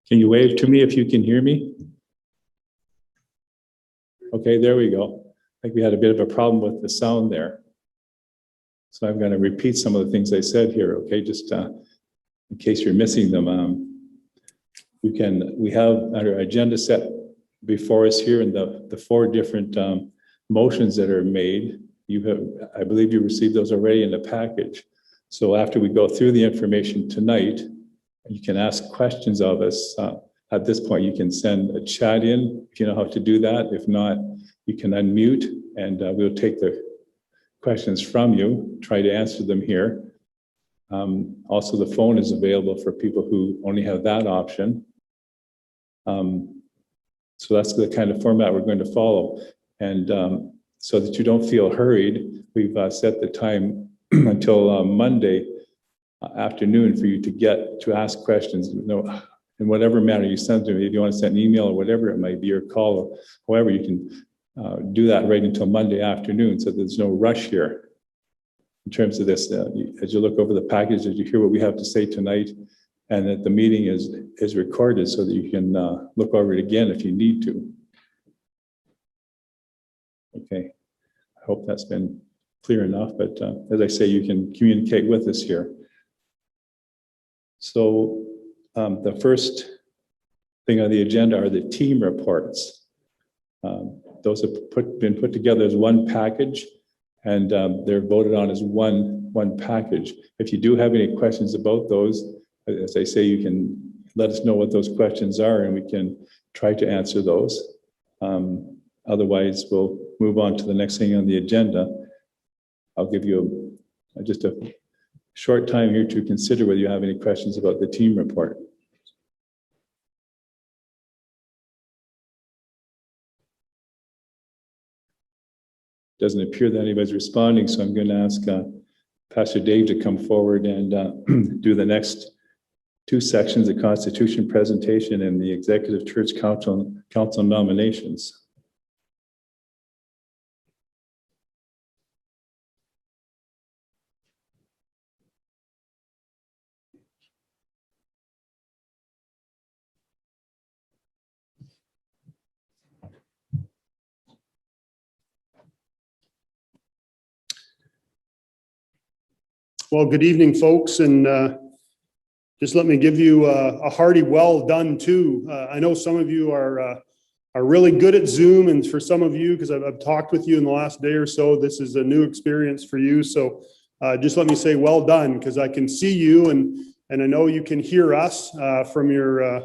Can you wave to me if you can hear me? Okay, there we go. I think we had a bit of a problem with the sound there. So I'm going to repeat some of the things I said here, okay, just in case you're missing them. We have our agenda set before us here, and the four different motions that are made. I believe you received those already in the package. So after we go through the information tonight, you can ask questions of us. At this point, you can send a chat in if you know how to do that. If not, you can unmute and we'll take the questions from you, try to answer them here. Also, the phone is available for people who only have that option. So that's the kind of format we're going to follow. And so that you don't feel hurried, we've set the time until Monday afternoon for you to ask questions. In whatever manner you send to me, if you want to send an email or whatever it might be, or call, or however, you can do that right until Monday afternoon, so there's no rush here in terms of this. As you look over the package, as you hear what we have to say tonight, and that the meeting is recorded so that you can look over it again if you need to. Okay, I hope that's been clear enough, but as I say, you can communicate with us here. So the first thing on the agenda are the team reports. Those have been put together as one package, and they're voted on as one package. If you do have any questions about those, as I say, you can let us know what those questions are, and we can try to answer those. Otherwise, we'll move on to the next thing on the agenda. I'll give you just a short time here to consider whether you have any questions about the team report. Doesn't appear that anybody's responding, so I'm going to ask Pastor Dave to come forward and do the next two sections, the Constitution presentation and the Executive Church Council nominations. Well, good evening, folks, and just let me give you a hearty well done too. I know some of you are really good at Zoom, and for some of you, because I've talked with you in the last day or so, this is a new experience for you. So just let me say well done, because I can see you and I know you can hear us from your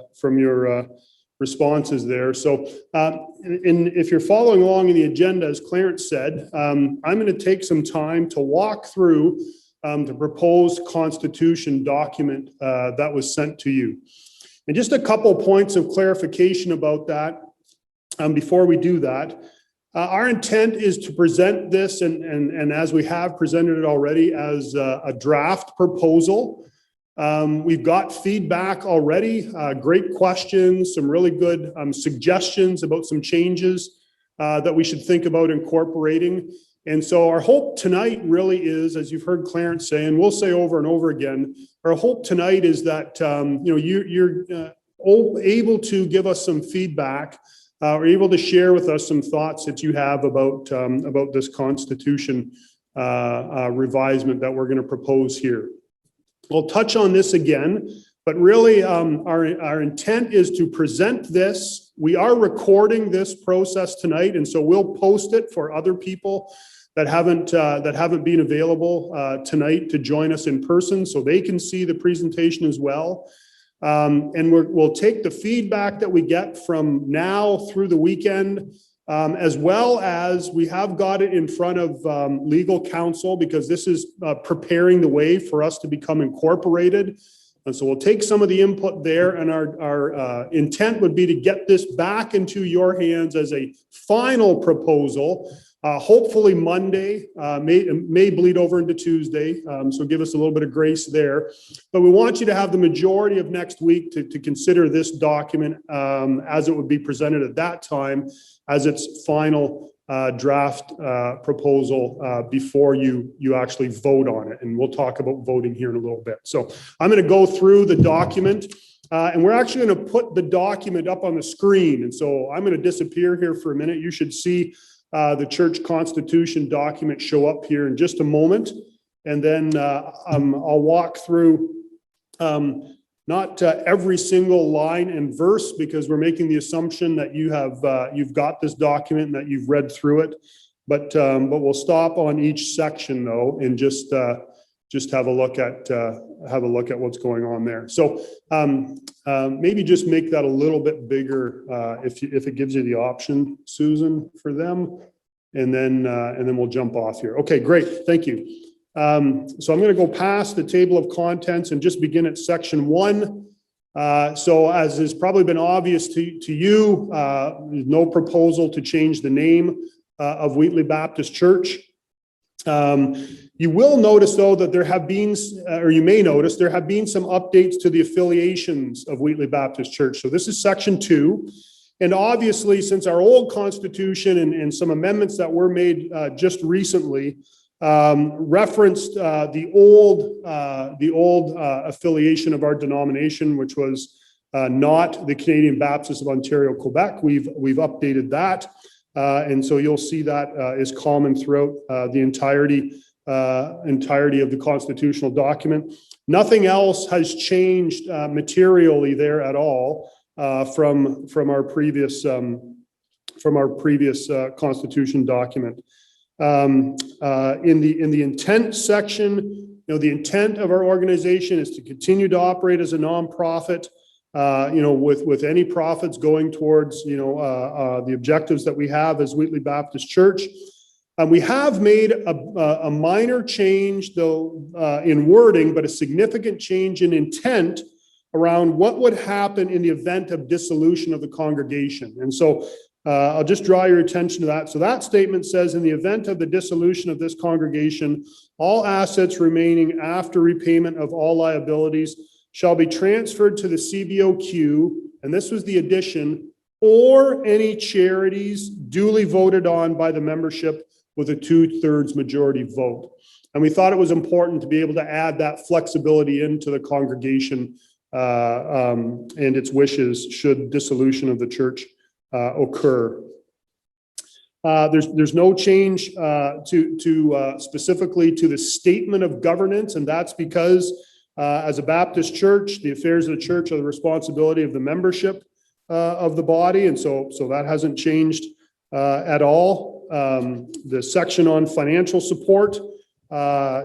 responses there. So if you're following along in the agenda, as Clarence said, I'm going to take some time to walk through the proposed Constitution document that was sent to you. And just a couple points of clarification about that before we do that. Our intent is to present this, and as we have presented it already, as a draft proposal. We've got feedback already, great questions, some really good suggestions about some changes that we should think about incorporating. And so our hope tonight really is, as you've heard Clarence say, and we'll say over and over again, our hope tonight is that you're able to give us some feedback, or able to share with us some thoughts that you have about this Constitution revisement that we're going to propose here. We'll touch on this again, but really our intent is to present this. We are recording this process tonight, and so we'll post it for other people that haven't been available tonight to join us in person, so they can see the presentation as well. And we'll take the feedback that we get from now through the weekend, as well as we have got it in front of legal counsel, because this is preparing the way for us to become incorporated. And so we'll take some of the input there, and our intent would be to get this back into your hands as a final proposal. Hopefully Monday, may bleed over into Tuesday, so give us a little bit of grace there. But we want you to have the majority of next week to consider this document as it would be presented at that time as its final draft proposal before you actually vote on it. And we'll talk about voting here in a little bit. So I'm going to go through the document. And we're actually going to put the document up on the screen. And so I'm going to disappear here for a minute. You should see the church constitution document show up here in just a moment. And then I'll walk through not every single line and verse, because we're making the assumption that you've got this document and that you've read through it. But we'll stop on each section though, and just have a look at what's going on there. So maybe just make that a little bit bigger if it gives you the option, Susan, for them, and then we'll jump off here. Okay, great, thank you. So I'm going to go past the table of contents and just begin at section 1. So as has probably been obvious to you, there's no proposal to change the name of Wheatley Baptist Church. You will notice though that there have been, or you may notice, there have been some updates to the affiliations of Wheatley Baptist Church. So this is section 2. And obviously, since our old constitution and some amendments that were made just recently referenced the old affiliation of our denomination, which was not the Canadian Baptists of Ontario, Quebec. We've updated that. And so you'll see that is common throughout the entirety of the constitutional document. Nothing else has changed materially there at all from our previous constitution document. In the intent section, the intent of our organization is to continue to operate as a nonprofit. With any profits going towards, the objectives that we have as Wheatley Baptist Church. We have made a minor change, though, in wording, but a significant change in intent around what would happen in the event of dissolution of the congregation. And so I'll just draw your attention to that. So that statement says, in the event of the dissolution of this congregation, all assets remaining after repayment of all liabilities shall be transferred to the CBOQ, and this was the addition, or any charities duly voted on by the membership with a 2/3 majority vote. And we thought it was important to be able to add that flexibility into the congregation and its wishes should dissolution of the church occur. There's no change to specifically to the statement of governance, and that's because as a Baptist church, the affairs of the church are the responsibility of the membership of the body, and so that hasn't changed at all. The section on financial support,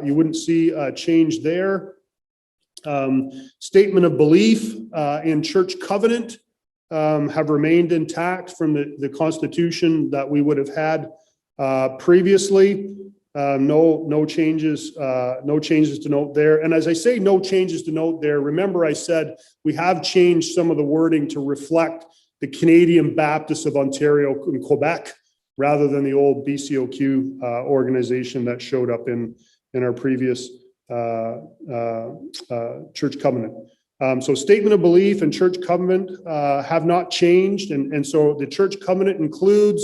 you wouldn't see a change there. Statement of belief in church covenant have remained intact from the constitution that we would have had previously. No changes to note there. And as I say, no changes to note there, remember I said we have changed some of the wording to reflect the Canadian Baptists of Ontario and Quebec rather than the old BCOQ organization that showed up in our previous church covenant. So statement of belief and church covenant have not changed. And so the church covenant includes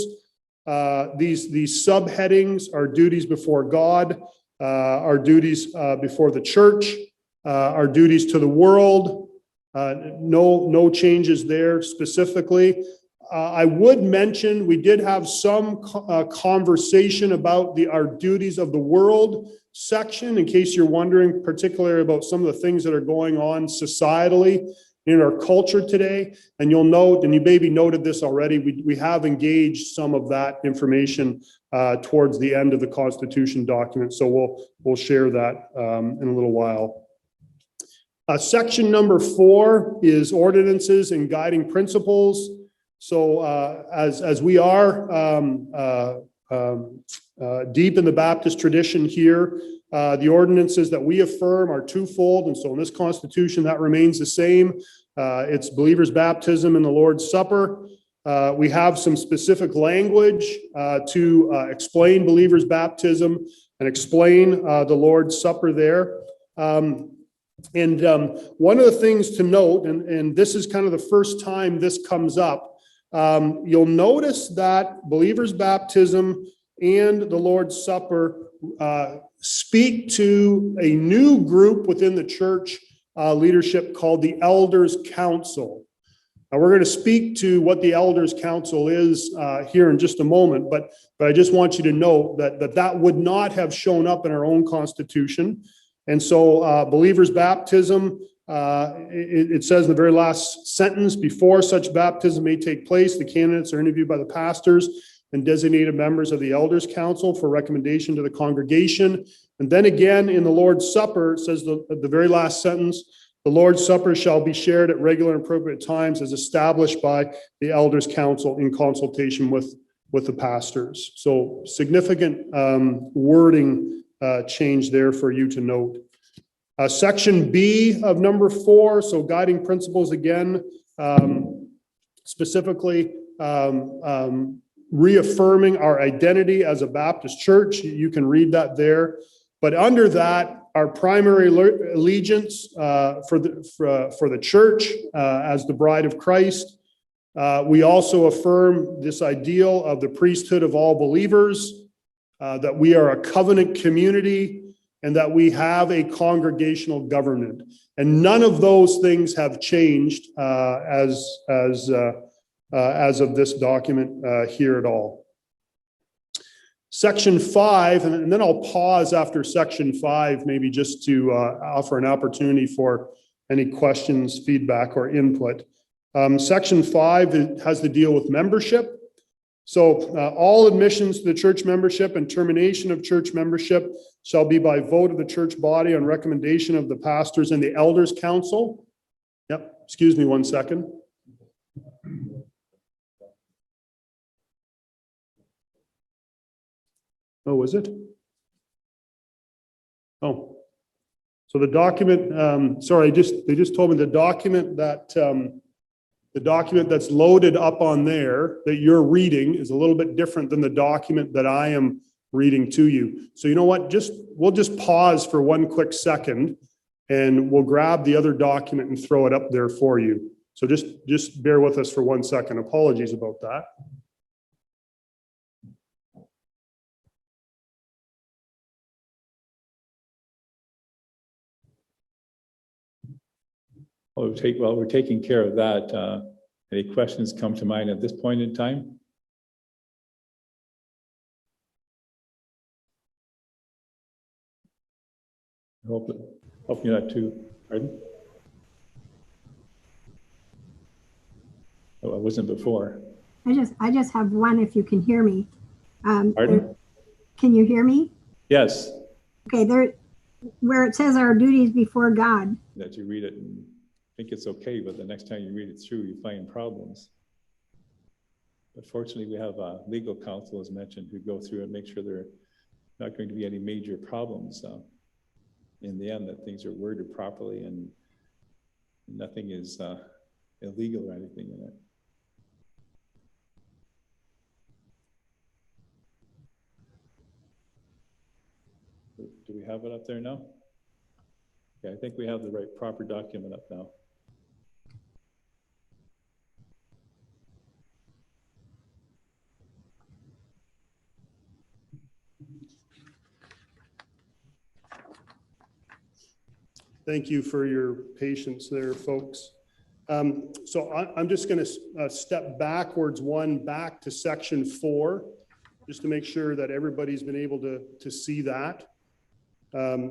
these subheadings: our duties before God, our duties before the church, our duties to the world. No changes there specifically. I would mention we did have some conversation about our duties of the world section, in case you're wondering, particularly about some of the things that are going on societally in our culture today. And you'll note, and you maybe noted this already, we have engaged some of that information towards the end of the Constitution document. So we'll share that in a little while. Section number 4 is ordinances and guiding principles. So as we are deep in the Baptist tradition here, the ordinances that we affirm are twofold. And so in this Constitution, that remains the same. It's believers' baptism and the Lord's Supper. We have some specific language to explain believers' baptism and explain the Lord's Supper there. And one of the things to note, and this is kind of the first time this comes up, you'll notice that believers' baptism and the Lord's Supper speak to a new group within the church leadership called the Elders Council. Now, we're going to speak to what the Elders Council is here in just a moment, but I just want you to know that would not have shown up in our own constitution. And so believers' baptism, it says in the very last sentence, before such baptism may take place, the candidates are interviewed by the pastors and designated members of the Elders Council for recommendation to the congregation. And then again in the Lord's Supper, it says the very last sentence, the Lord's Supper shall be shared at regular and appropriate times as established by the Elders Council in consultation with the pastors. So significant wording change there for you to note. Section B of number 4, so guiding principles again, specifically reaffirming our identity as a Baptist church. You can read that there. But under that, our primary allegiance for the church as the bride of Christ. We also affirm this ideal of the priesthood of all believers, that we are a covenant community, and that we have a congregational government. And none of those things have changed as of this document here at all. Section 5, and then I'll pause after Section 5, maybe just to offer an opportunity for any questions, feedback, or input. Section 5 has to deal with membership. So all admissions to the church membership and termination of church membership shall be by vote of the church body on recommendation of the pastors and the Elders Council. Yep, excuse me 1 second. Oh, was it? Oh, so the document, sorry, they just told me the document that's loaded up on there that you're reading is a little bit different than the document that I am reading to you. So you know what, we'll just pause for 1 quick second and we'll grab the other document and throw it up there for you. So just bear with us for 1 second. Apologies about that. While we're taking care of that, any questions come to mind at this point in time? I hope you're not too, pardon? Oh, I wasn't before. I just have one if you can hear me. Pardon? Can you hear me? Yes. Okay, there, where it says our duties before God. That you read it and think it's okay, but the next time you read it through, you find problems. But fortunately, we have a legal counsel, as mentioned, who go through and make sure there are not going to be any major problems in the end, that things are worded properly and nothing is illegal or anything in it. Do we have it up there now? Okay, I think we have the right proper document up now. Thank you for your patience there, folks. So I'm just going to step backwards back to Section 4, just to make sure that everybody's been able to see that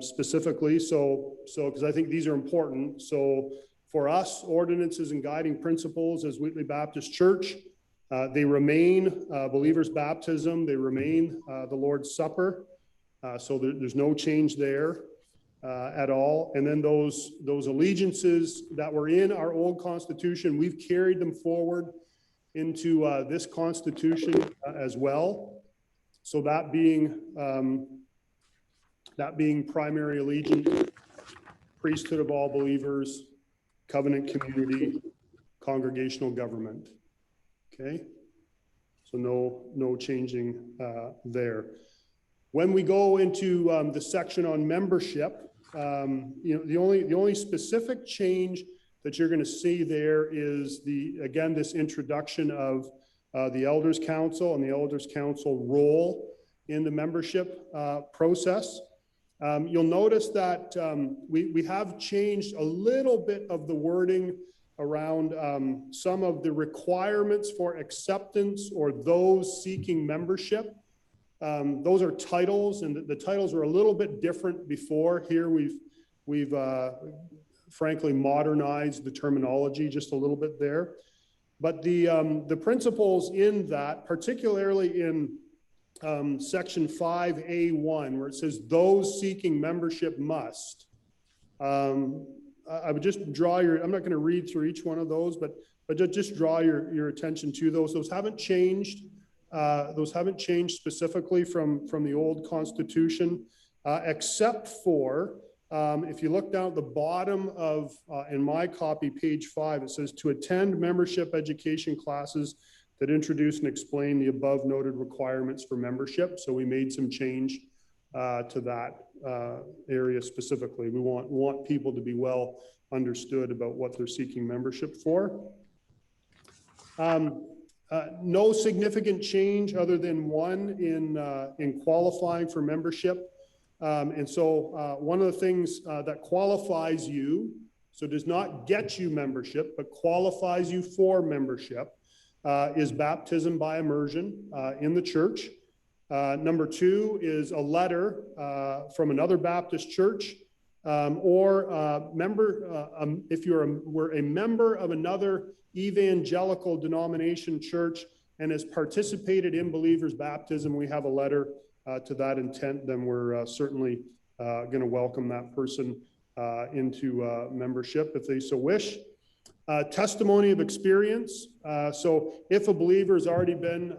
specifically. So because I think these are important. So for us, ordinances and guiding principles as Wheatley Baptist Church, they remain believers' baptism. They remain the Lord's Supper. So there's no change there. At all. And then those allegiances that were in our old constitution, we've carried them forward into this constitution as well. So that being primary allegiance, priesthood of all believers, covenant community, congregational government. Okay, so no changing there. When we go into the section on membership, the only specific change that you're going to see there is this introduction of the Elders Council and the Elders Council role in the membership process. You'll notice that we have changed a little bit of the wording around some of the requirements for acceptance or those seeking membership. Those are titles, and the titles were a little bit different before. Here we've frankly modernized the terminology just a little bit there. But the principles in that, particularly in section 5A1, where it says those seeking membership must, I would just draw your, I'm not going to read through each one of those, but just draw your attention to those. Those haven't changed. Those haven't changed specifically from the old Constitution, except for if you look down at the bottom of, in my copy, page 5, it says to attend membership education classes that introduce and explain the above noted requirements for membership. So we made some change to that area specifically. We want people to be well understood about what they're seeking membership for. No significant change other than one in qualifying for membership. And so one of the things that qualifies you, so does not get you membership, but qualifies you for membership, is baptism by immersion in the church. Number 2 is a letter from another Baptist church, or if were a member of another evangelical denomination church and has participated in believers' baptism, we have a letter to that intent, then we're certainly going to welcome that person into membership if they so wish. Testimony of experience. So if a believer has already been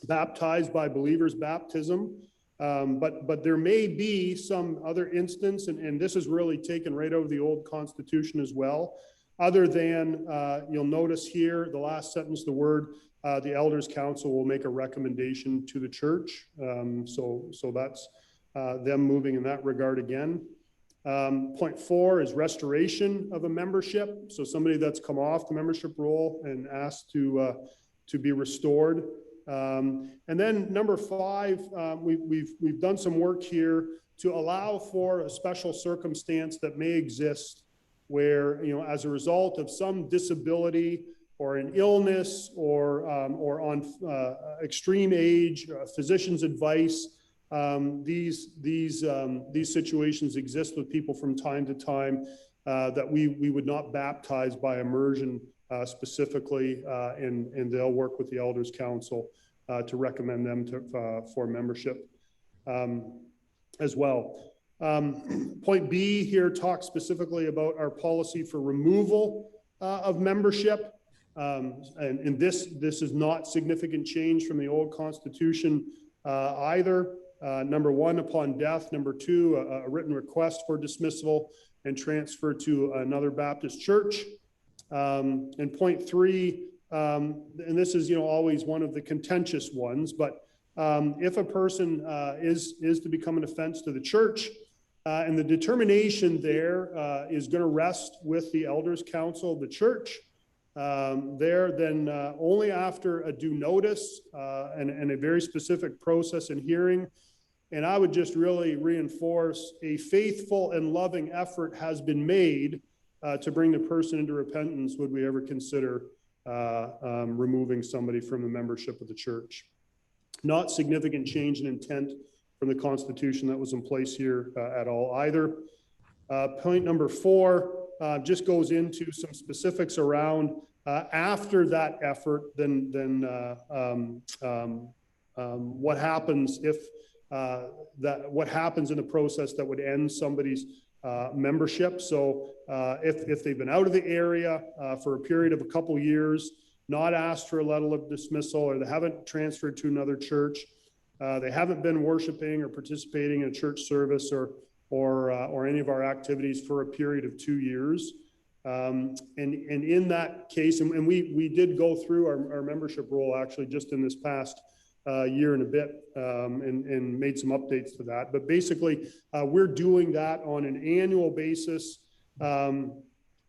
baptized by believers' baptism, but there may be some other instance, and this is really taken right out of the old Constitution as well, other than you'll notice here, the last sentence, the word, the Elders Council will make a recommendation to the church. So that's them moving in that regard again. Point 4 is restoration of a membership. So somebody that's come off the membership roll and asked to be restored. And then number 5, we've done some work here to allow for a special circumstance that may exist where, as a result of some disability or an illness or on extreme age, physician's advice, these situations exist with people from time to time that we would not baptize by immersion specifically, and they'll work with the Elders Council to recommend them for membership as well. Point B here talks specifically about our policy for removal of membership. And this is not significant change from the old Constitution either. Number 1, upon death. Number 2, a written request for dismissal and transfer to another Baptist church. And point 3, and this is always one of the contentious ones, but if a person is to become an offense to the church, and the determination there is going to rest with the Elders Council of the church, then only after a due notice and a very specific process and hearing. And I would just really reinforce a faithful and loving effort has been made to bring the person into repentance would we ever consider removing somebody from the membership of the church. Not significant change in intent from the Constitution that was in place here at all either. Point number 4 just goes into some specifics around after that effort, then what happens if what happens in the process that would end somebody's membership. So if they've been out of the area for a period of a couple years, not asked for a letter of dismissal, or they haven't transferred to another church, they haven't been worshiping or participating in a church service or any of our activities for a period of 2 years. And in that case, and we did go through our membership roll actually just in this past year and a bit, and made some updates to that. But basically, we're doing that on an annual basis.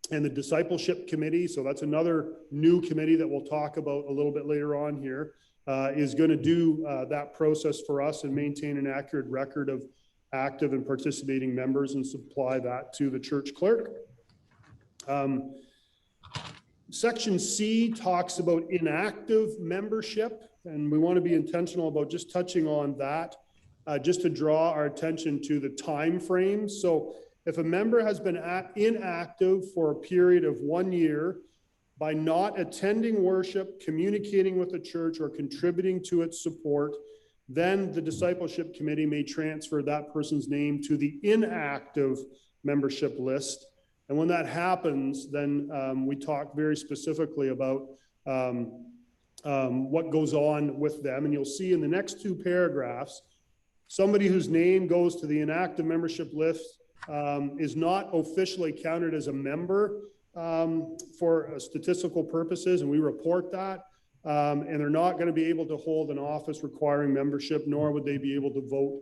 And the discipleship committee, so that's another new committee that we'll talk about a little bit later on here. is going to do that process for us and maintain an accurate record of active and participating members and supply that to the church clerk. Section C talks about inactive membership, and we want to be intentional about just touching on that, just to draw our attention to the time frame. So if a member has been inactive for a period of 1 year by not attending worship, communicating with the church, or contributing to its support, then the discipleship committee may transfer that person's name to the inactive membership list. And when that happens, then we talk very specifically about what goes on with them. And you'll see in the next 2 paragraphs, somebody whose name goes to the inactive membership list is not officially counted as a member for statistical purposes, and we report that. And they're not going to be able to hold an office requiring membership, nor would they be able to vote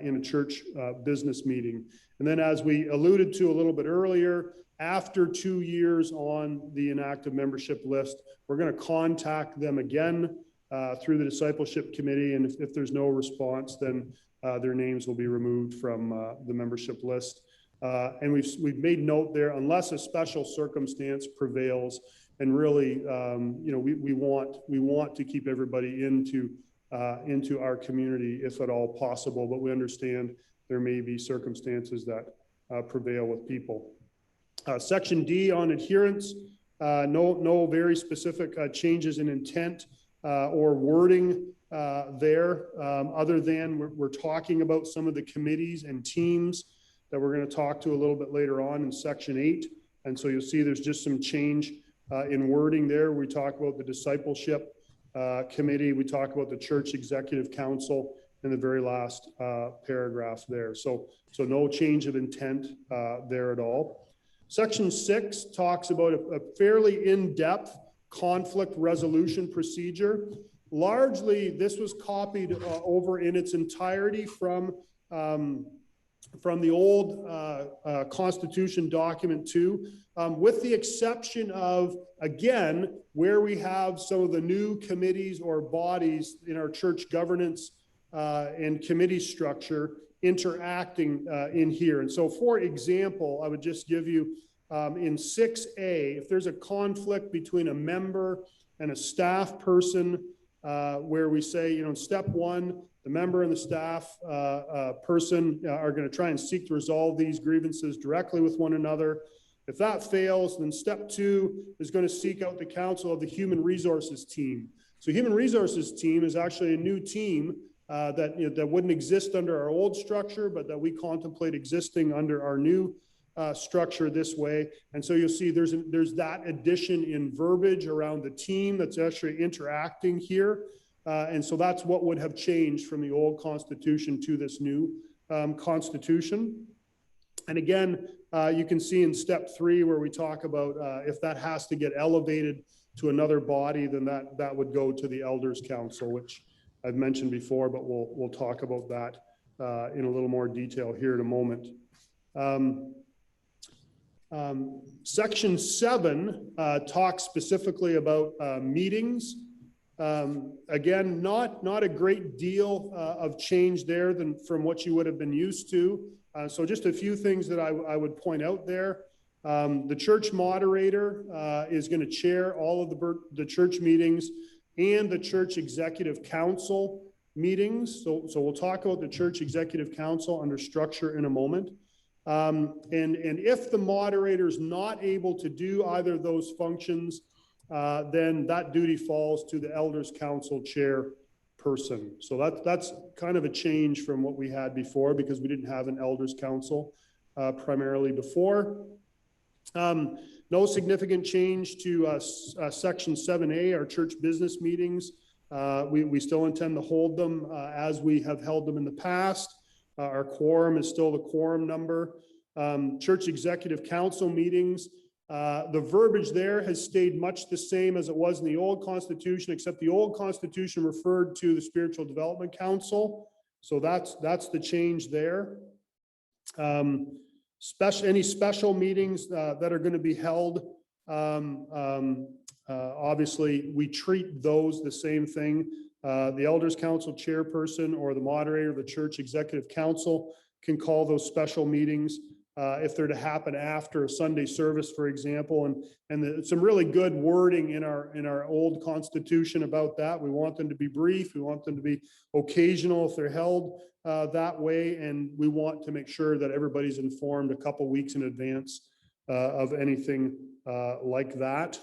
in a church business meeting. And then, as we alluded to a little bit earlier, after 2 years on the inactive membership list, we're going to contact them again through the discipleship committee. And if there's no response, then their names will be removed from the membership list. And we've made note there, unless a special circumstance prevails, and really, we want to keep everybody into our community if at all possible, but we understand there may be circumstances that prevail with people. Section D on adherence, no very specific changes in intent or wording there, other than we're talking about some of the committees and teams that we're going to talk to a little bit later on in Section 8. And so you'll see there's just some change in wording there. We talk about the discipleship committee. We talk about the church executive council in the very last paragraph there. So no change of intent there at all. Section 6 talks about a fairly in-depth conflict resolution procedure. Largely, this was copied over in its entirety from the old Constitution document 2, with the exception of, again, where we have some of the new committees or bodies in our church governance and committee structure interacting in here. And so, for example, I would just give you in 6A, if there's a conflict between a member and a staff person, where we say, in step 1, the member and the staff person are going to try and seek to resolve these grievances directly with one another. If that fails, then step 2 is going to seek out the counsel of the human resources team. So human resources team is actually a new team that wouldn't exist under our old structure, but that we contemplate existing under our new structure this way. And so you'll see there's that addition in verbiage around the team that's actually interacting here. And so that's what would have changed from the old Constitution to this new Constitution. And again, you can see in step 3 where we talk about if that has to get elevated to another body, then that would go to the Elders Council, which I've mentioned before, but we'll talk about that in a little more detail here in a moment. Section 7 talks specifically about meetings. Again, not a great deal of change there from what you would have been used to. So just a few things that I would point out there. The church moderator is going to chair all of the church meetings and the church executive council meetings. So we'll talk about the church executive council under structure in a moment. And if the moderator is not able to do either of those functions, then that duty falls to the Elders Council chairperson. So that's kind of a change from what we had before, because we didn't have an Elders Council primarily before. No significant change to Section 7A, our church business meetings. We still intend to hold them as we have held them in the past. Our quorum is still the quorum number. Church Executive Council meetings, the verbiage there has stayed much the same as it was in the old Constitution, except the old Constitution referred to the Spiritual Development Council. So that's the change there. Any special meetings that are going to be held, obviously we treat those the same thing The Elders Council chairperson or the moderator of the church executive council can call those special meetings if they're to happen after a Sunday service, for example. And some really good wording in our old constitution about that. We want them to be brief. We want them to be occasional if they're held that way. And we want to make sure that everybody's informed a couple weeks in advance of anything like that.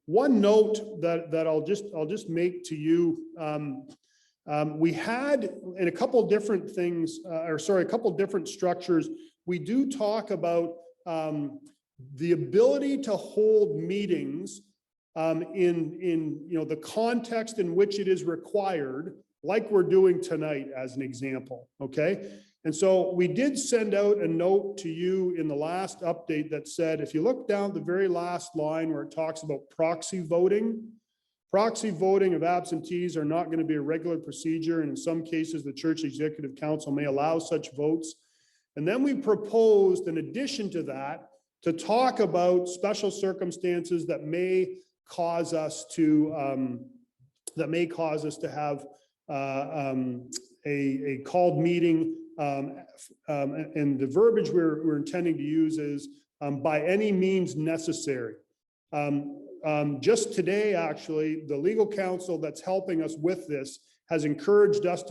One note that I'll just make to you, we had in a couple different things, a couple different structures, we do talk about the ability to hold meetings in the context in which it is required, like we're doing tonight as an example, okay? And so we did send out a note to you in the last update that said, if you look down the very last line where it talks about proxy voting of absentees are not going to be a regular procedure. And in some cases, the church executive council may allow such votes. And then we proposed, in addition to that, to talk about special circumstances that may cause us to have a called meeting. And the verbiage we're intending to use is by any means necessary. Just today, actually, the legal counsel that's helping us with this has encouraged us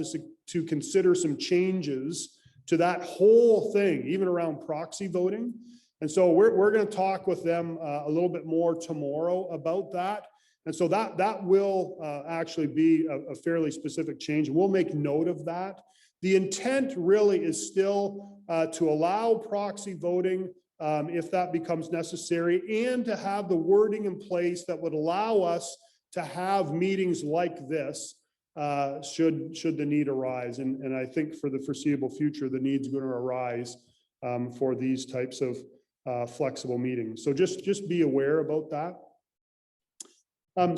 to consider some changes to that whole thing, even around proxy voting. And so we're going to talk with them a little bit more tomorrow about that. And so that will actually be a fairly specific change. We'll make note of that. The intent really is still to allow proxy voting if that becomes necessary, and to have the wording in place that would allow us to have meetings like this should the need arise. And I think for the foreseeable future, the need's going to arise for these types of flexible meetings. So just be aware about that.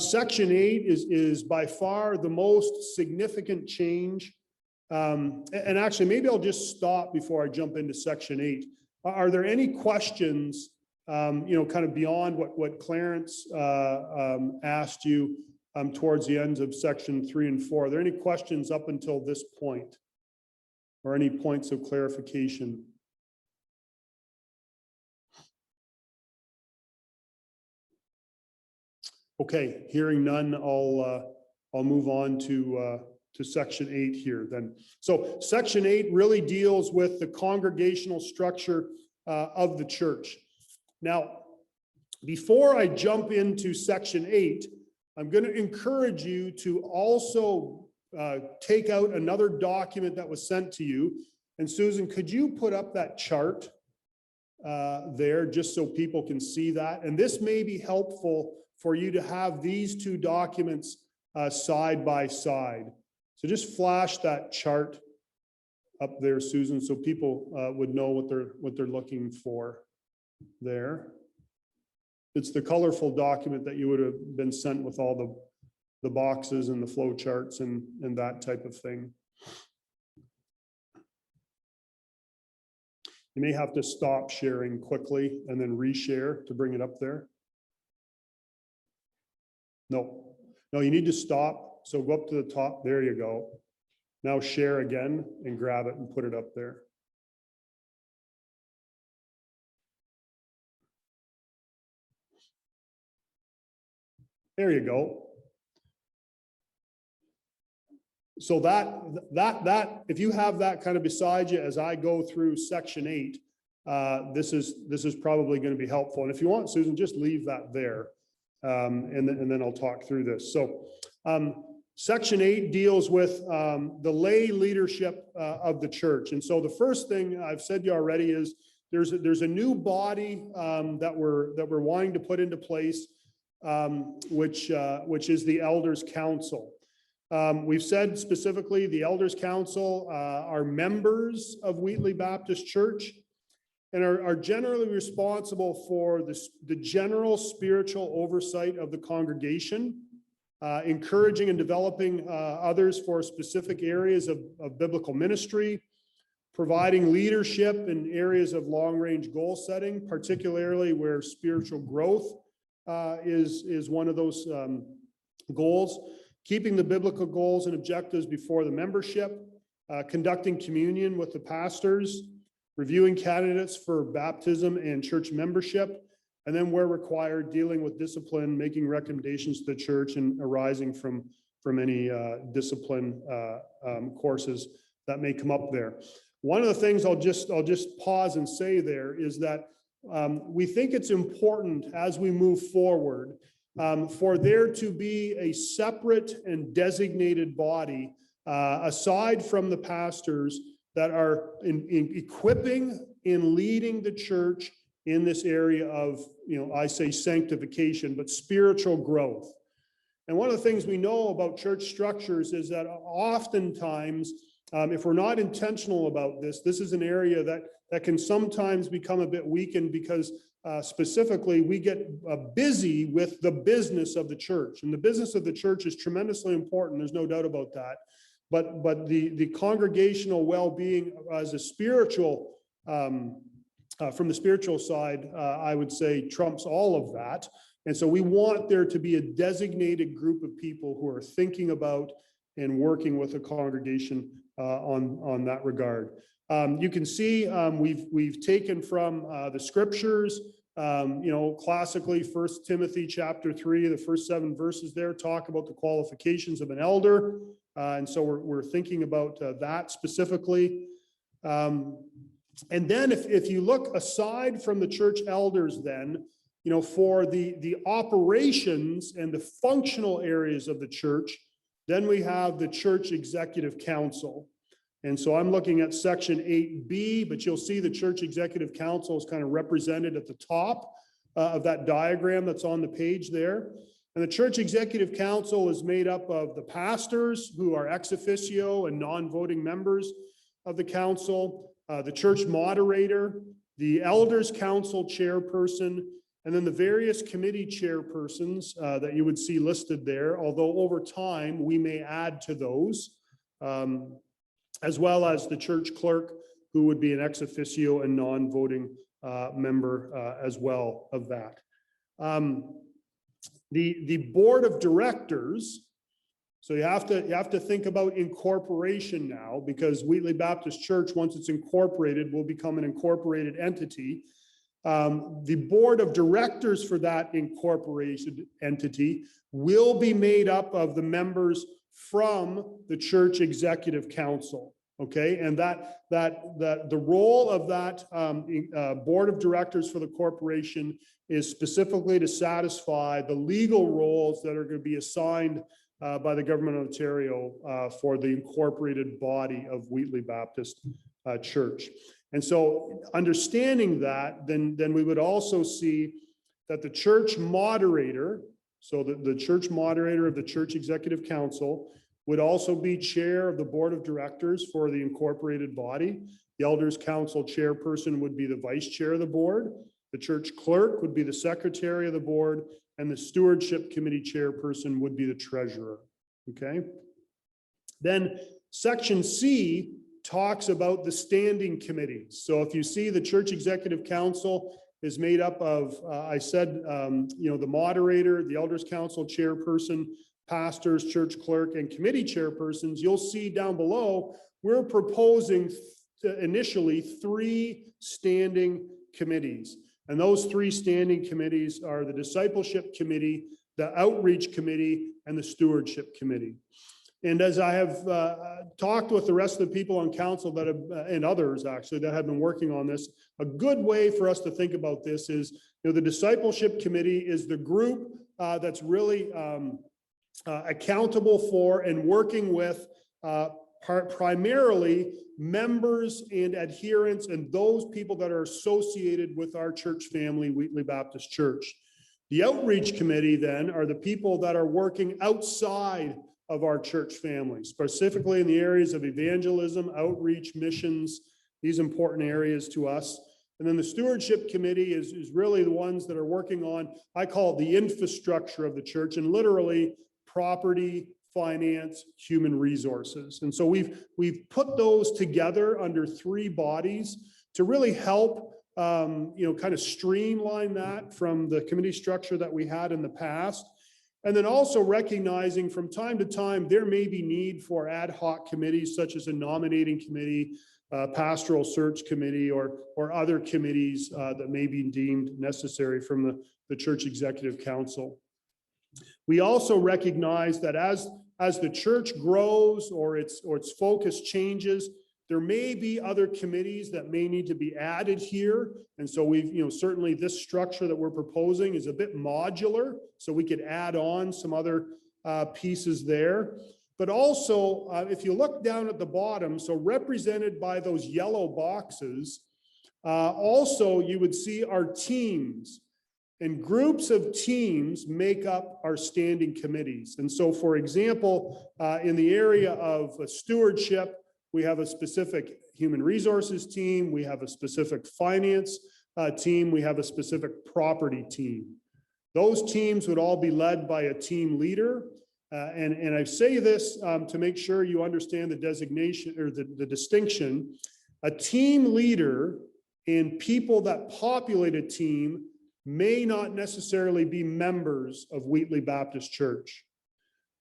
Section 8 is by far the most significant change. And actually, maybe I'll just stop before I jump into Section 8. Are there any questions, kind of beyond what Clarence asked you towards the ends of Section 3 and 4? Are there any questions up until this point, or any points of clarification? Okay, hearing none, I'll move on to Section 8 here then. So Section 8 really deals with the congregational structure of the church. Now, before I jump into Section 8, I'm going to encourage you to also take out another document that was sent to you. And Susan, could you put up that chart there just so people can see that? And this may be helpful for you to have these two documents side by side. So just flash that chart up there, Susan, so people would know what they're looking for there. It's the colorful document that you would have been sent with all the boxes and the flow charts and that type of thing. You may have to stop sharing quickly and then reshare to bring it up there. No, you need to stop. So go up to the top. There you go. Now share again and grab it and put it up there. There you go. So that if you have that kind of beside you as I go through Section 8, this is probably going to be helpful. And if you want, Susan, just leave that there. And then I'll talk through this. So Section 8 deals with the lay leadership of the church. And so the first thing I've said to you already is there's a new body that we're wanting to put into place, which is the Elders Council. We've said specifically the Elders Council are members of Wheatley Baptist Church and are generally responsible for the general spiritual oversight of the congregation, encouraging and developing others for specific areas of biblical ministry, providing leadership in areas of long-range goal setting, particularly where spiritual growth is one of those goals, keeping the biblical goals and objectives before the membership, conducting communion with the pastors, reviewing candidates for baptism and church membership, and then where required, dealing with discipline, making recommendations to the church and arising from any discipline courses that may come up there. One of the things I'll just pause and say there is that we think it's important as we move forward for there to be a separate and designated body aside from the pastors that are in equipping and leading the church in this area of, I say sanctification, but spiritual growth. And one of the things we know about church structures is that oftentimes, if we're not intentional about this, this is an area that can sometimes become a bit weakened because specifically we get busy with the business of the church. And the business of the church is tremendously important. There's no doubt about that. But the congregational well-being as a spiritual, from the spiritual side, I would say trumps all of that. And so we want there to be a designated group of people who are thinking about and working with a congregation on that regard. You can see we've taken from the scriptures, classically 1 Timothy chapter 3, the first 7 verses there talk about the qualifications of an elder. And so we're thinking about that specifically. And then if you look aside from the church elders, then, for the operations and the functional areas of the church, then we have the church executive council. And so I'm looking at section 8B, but you'll see the church executive council is kind of represented at the top of that diagram that's on the page there. And the church executive council is made up of the pastors who are ex officio and non-voting members of the council, the church moderator, the elders council chairperson, and then the various committee chairpersons that you would see listed there, although over time we may add to those, as well as the church clerk, who would be an ex officio and non-voting member as well of that. The board of directors, so you have to think about incorporation now, because Wheatley Baptist Church, once it's incorporated, will become an incorporated entity. The board of directors for that incorporated entity will be made up of the members from the church executive council. Okay, and that the role of that board of directors for the corporation is specifically to satisfy the legal roles that are going to be assigned by the government of Ontario for the incorporated body of Wheatley Baptist Church. And so understanding that, then we would also see that the church moderator, so the church moderator of the church executive council, would also be chair of the board of directors for the incorporated body. The elders council chairperson would be the vice chair of the board. The church clerk would be the secretary of the board, and the stewardship committee chairperson would be the treasurer. Okay. Then section C talks about the standing committees. So if you see the church executive council is made up of, the moderator, the elders council chairperson, pastors, church clerk, and committee chairpersons, you'll see down below, we're proposing initially 3 standing committees. And those 3 standing committees are the discipleship committee, the outreach committee, and the stewardship committee. And as I have talked with the rest of the people on council that have, and others actually that have been working on this, a good way for us to think about this is, the discipleship committee is the group that's really accountable for and working with primarily members and adherents and those people that are associated with our church family, Wheatley Baptist Church. The outreach committee then are the people that are working outside of our church family, specifically in the areas of evangelism, outreach, missions, these important areas to us. And then the stewardship committee is really the ones that are working on, I call it the infrastructure of the church, and literally property, finance, human resources. And so we've put those together under 3 bodies to really help kind of streamline that from the committee structure that we had in the past. And then also recognizing from time to time, there may be need for ad hoc committees such as a nominating committee, pastoral search committee, or other committees that may be deemed necessary from the church executive council. We also recognize that as the church grows or its focus changes, there may be other committees that may need to be added here. And so we've, certainly this structure that we're proposing is a bit modular, so we could add on some other pieces there. But also, if you look down at the bottom, so represented by those yellow boxes, also you would see our teams. And groups of teams make up our standing committees. And so, for example, in the area of stewardship, we have a specific human resources team, we have a specific finance team, we have a specific property team. Those teams would all be led by a team leader. And I say this to make sure you understand the designation or the distinction. A team leader and people that populate a team may not necessarily be members of Wheatley Baptist Church,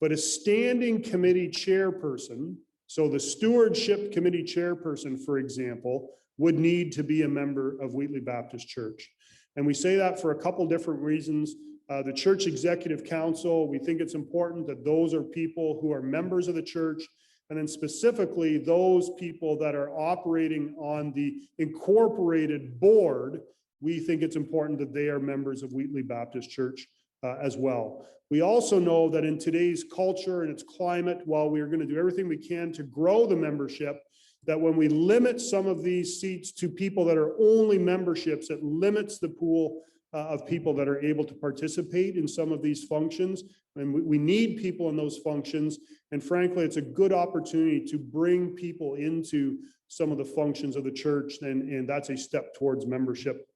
but a standing committee chairperson, so the stewardship committee chairperson, for example, would need to be a member of Wheatley Baptist Church. And we say that for a couple different reasons. The church executive council, we think it's important that those are people who are members of the church, and then specifically those people that are operating on the incorporated board. We think it's important that they are members of Wheatley Baptist Church as well. We also know that in today's culture and its climate, while we are going to do everything we can to grow the membership, that when we limit some of these seats to people that are only memberships, it limits the pool of people that are able to participate in some of these functions. And we need people in those functions. And frankly, it's a good opportunity to bring people into some of the functions of the church. And that's a step towards membership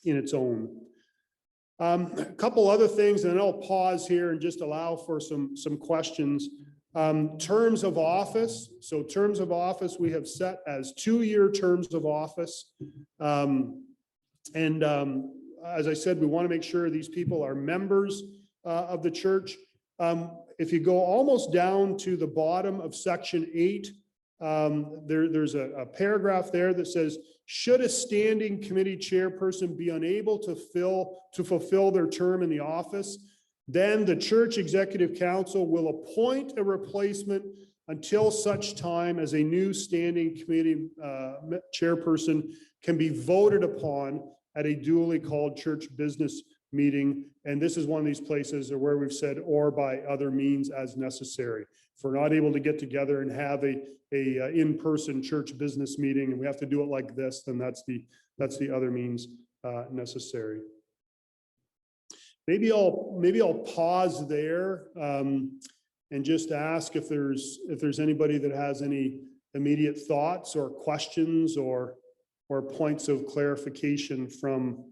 in its own. A couple other things, and then I'll pause here and just allow for some questions. Terms of office. So terms of office we have set as 2-year terms of office. As I said, we want to make sure these people are members of the church. If you go almost down to the bottom of section 8, there's a paragraph there that says, should a standing committee chairperson be unable to fulfill their term in the office, then the church executive council will appoint a replacement until such time as a new standing committee chairperson can be voted upon at a duly called church business meeting. And this is one of these places where we've said, or by other means as necessary. If we're not able to get together and have a in-person church business meeting and we have to do it like this, then that's the other means necessary. Maybe I'll pause there and just ask if there's anybody that has any immediate thoughts or questions or points of clarification from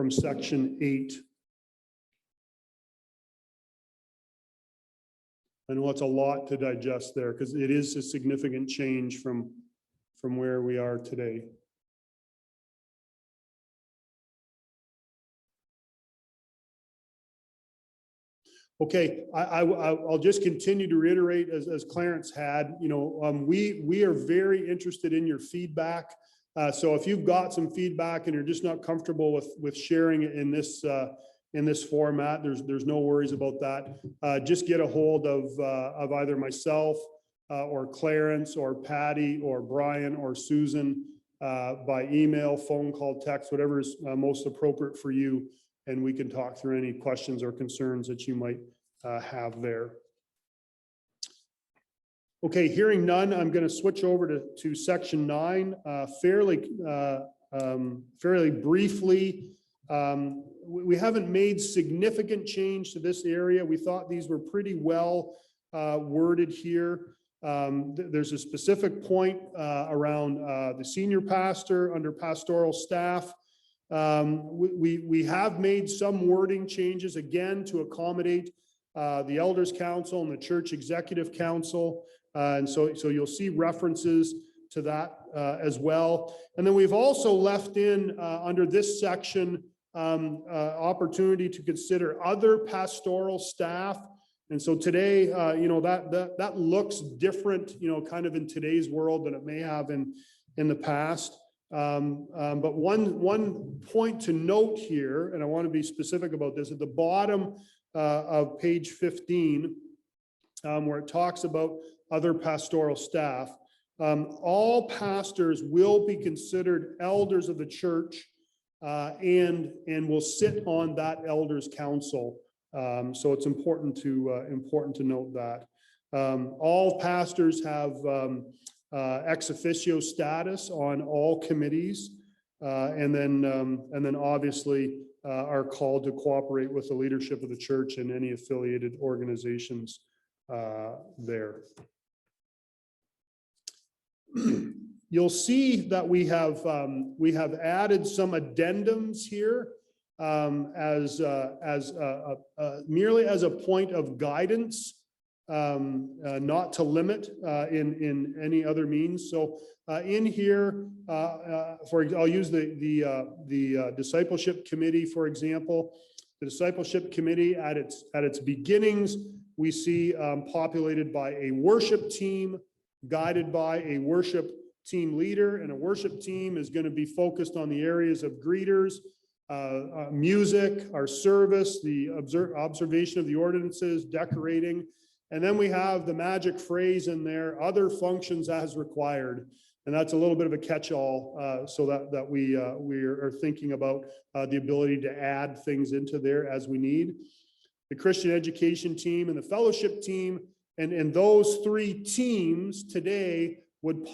section 8. I know it's a lot to digest there because it is a significant change from where we are today. Okay, I'll just continue to reiterate as Clarence had, we are very interested in your feedback. So if you've got some feedback and you're just not comfortable with sharing it in this format, there's no worries about that. Just get a hold of either myself or Clarence or Patty or Brian or Susan by email, phone call, text, whatever is most appropriate for you. And we can talk through any questions or concerns that you might have there. Okay, hearing none, I'm going to switch over to section 9 fairly briefly. We haven't made significant change to this area. We thought these were pretty well worded here. There's a specific point around the senior pastor under pastoral staff. We have made some wording changes again to accommodate the elders council and the church executive council. And so you'll see references to that as well. And then we've also left in under this section opportunity to consider other pastoral staff. And so today, that looks different, kind of in today's world than it may have in the past. But one point to note here, and I want to be specific about this, at the bottom of page 15, where it talks about other pastoral staff, all pastors will be considered elders of the church and will sit on that elders council. So it's important to note that. All pastors have ex officio status on all committees, and then obviously are called to cooperate with the leadership of the church and any affiliated organizations there. You'll see that we have added some addendums here as merely as a point of guidance, not to limit in any other means. So in here, I'll use the discipleship committee, for example. The discipleship committee at its beginnings, we see populated by a worship team, guided by a worship team leader, and a worship team is going to be focused on the areas of greeters, music, our service, the observation of the ordinances, decorating. And then we have the magic phrase in there, other functions as required. And that's a little bit of a catch-all, so that we are thinking about the ability to add things into there as we need. The Christian education team and the fellowship team, and those three teams today would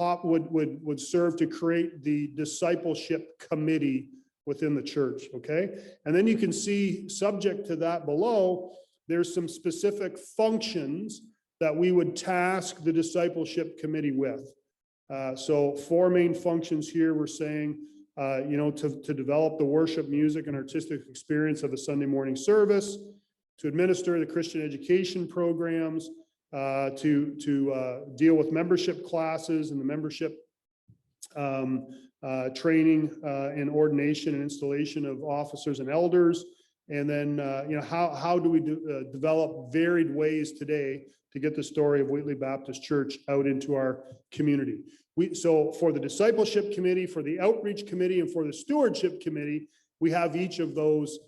serve to create the discipleship committee within the church, okay? And then you can see, subject to that below, there's some specific functions that we would task the discipleship committee with. So 4 main functions here, we're saying, to develop the worship, music, and artistic experience of a Sunday morning service, to administer the Christian education programs, to deal with membership classes and the membership training and ordination and installation of officers and elders. And then, how do we develop varied ways today to get the story of Wheatley Baptist Church out into our community? So for the discipleship committee, for the outreach committee, and for the stewardship committee, we have each of those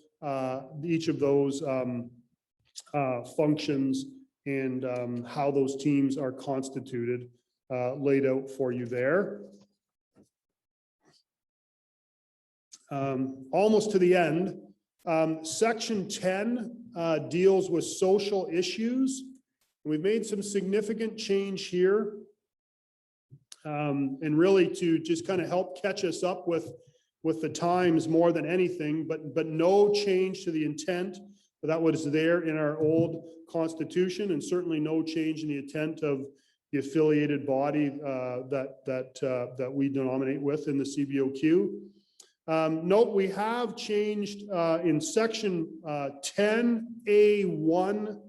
functions and how those teams are constituted, laid out for you there. Almost to the end. Section 10 deals with social issues. We've made some significant change here, and really to just kind of help catch us up with the times more than anything, but no change to the intent that was there in our old constitution, and certainly no change in the intent of the affiliated body that we denominate with in the CBOQ. Note we have changed in section 10A1,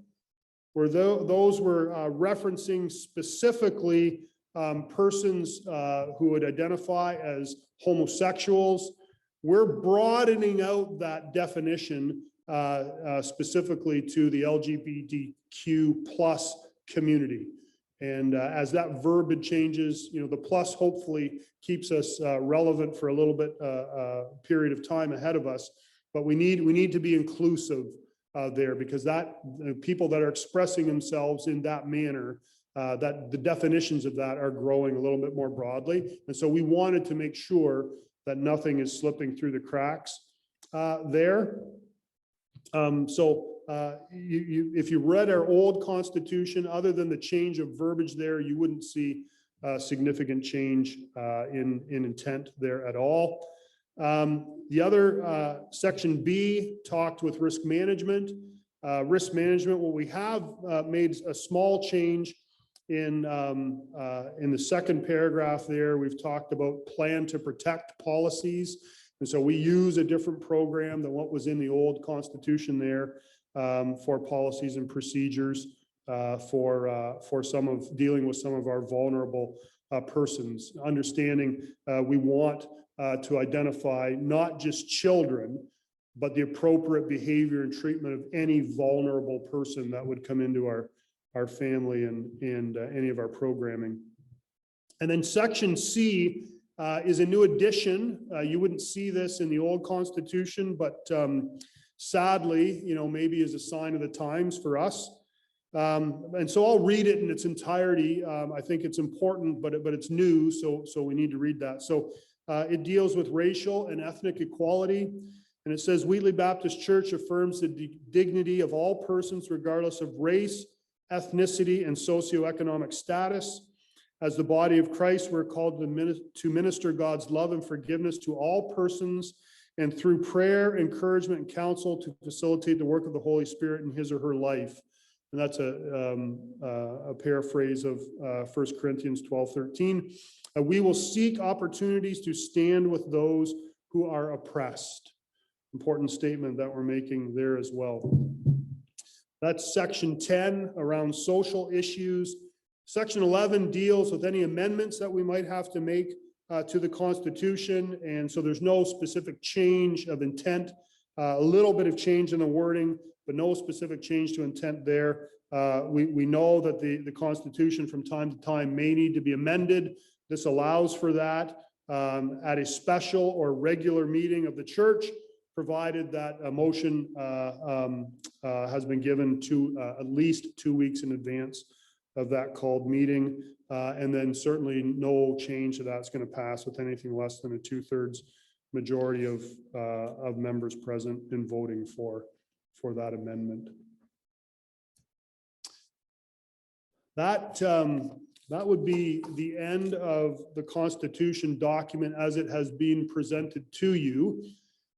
where those were referencing specifically persons who would identify as homosexuals. We're broadening out that definition specifically to the LGBTQ plus community. And as that verbiage changes, the plus hopefully keeps us relevant for a little bit period of time ahead of us. But we need to be inclusive there, because that people that are expressing themselves in that manner, that the definitions of that are growing a little bit more broadly. And so we wanted to make sure that nothing is slipping through the cracks there. If you read our old constitution, other than the change of verbiage there, you wouldn't see significant change in intent there at all. The other section B talked with risk management. Risk management, what we have made a small change in the second paragraph there. We've talked about plan to protect policies. And so we use a different program than what was in the old constitution there for policies and procedures for some of dealing with some of our vulnerable persons. Understanding we want to identify not just children, but the appropriate behavior and treatment of any vulnerable person that would come into our family and any of our programming. And then section C is a new addition. You wouldn't see this in the old Constitution, but sadly, maybe is a sign of the times for us. And so I'll read it in its entirety. I think it's important, but it's new, so we need to read that. So it deals with racial and ethnic equality. And it says, Wheatley Baptist Church affirms the dignity of all persons, regardless of race, ethnicity, and socioeconomic status. As the body of Christ, we're called to minister God's love and forgiveness to all persons, and through prayer, encouragement, and counsel to facilitate the work of the Holy Spirit in his or her life. And that's a paraphrase of 1 Corinthians 12:13. We will seek opportunities to stand with those who are oppressed. Important statement that we're making there as well. That's section 10 around social issues. Section 11 deals with any amendments that we might have to make to the Constitution. And so there's no specific change of intent, a little bit of change in the wording, but no specific change to intent there. We know that the Constitution from time to time may need to be amended. This allows for that at a special or regular meeting of the church, provided that a motion has been given to at least 2 weeks in advance of that called meeting. And then certainly no change to that's going to pass with anything less than a 2/3 majority of members present in voting for that amendment. That would be the end of the Constitution document as it has been presented to you.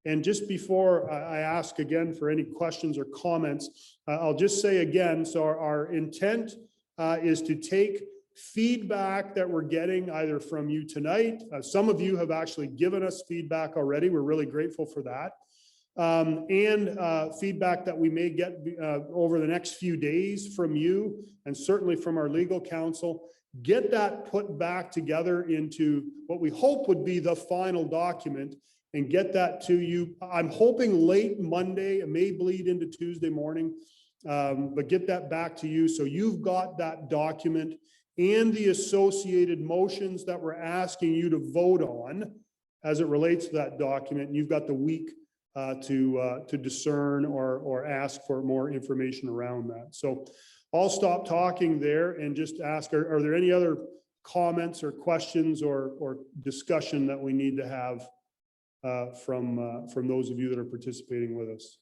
And just before I ask again for any questions or comments, I'll just say again, so our intent is to take feedback that we're getting either from you tonight. Some of you have actually given us feedback already. We're really grateful for that. And feedback that we may get over the next few days from you, and certainly from our legal counsel. Get that put back together into what we hope would be the final document, and get that to you. I'm hoping late Monday. It may bleed into Tuesday morning, but get that back to you so you've got that document and the associated motions that we're asking you to vote on as it relates to that document. And you've got the week to discern or ask for more information around that. So I'll stop talking there and just ask, are there any other comments or questions or discussion that we need to have from those of you that are participating with us?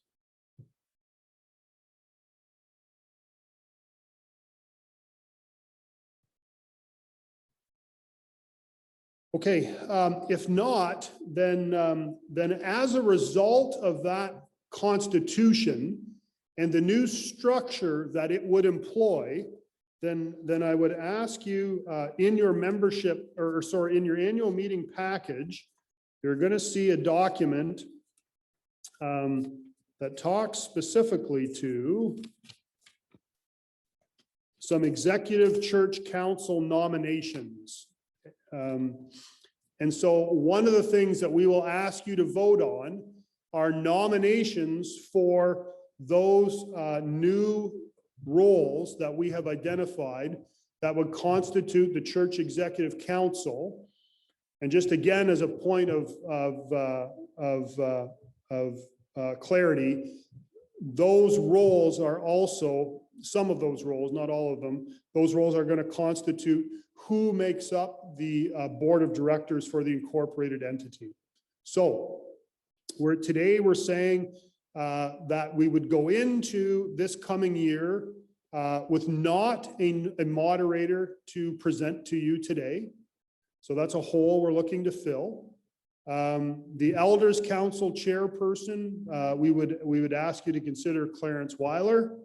Okay, if not, then as a result of that Constitution and the new structure that it would employ, then I would ask you in your membership, in your annual meeting package, you're going to see a document that talks specifically to some executive church council nominations. And so one of the things that we will ask you to vote on are nominations for those new roles that we have identified that would constitute the church executive council. And just again, as a point of clarity, those roles are also, some of those roles, not all of them, those roles are going to constitute who makes up the board of directors for the incorporated entity. So today we're saying that we would go into this coming year with not a moderator to present to you today. So that's a hole we're looking to fill. The Elders Council chairperson, we would ask you to consider Clarence Weiler.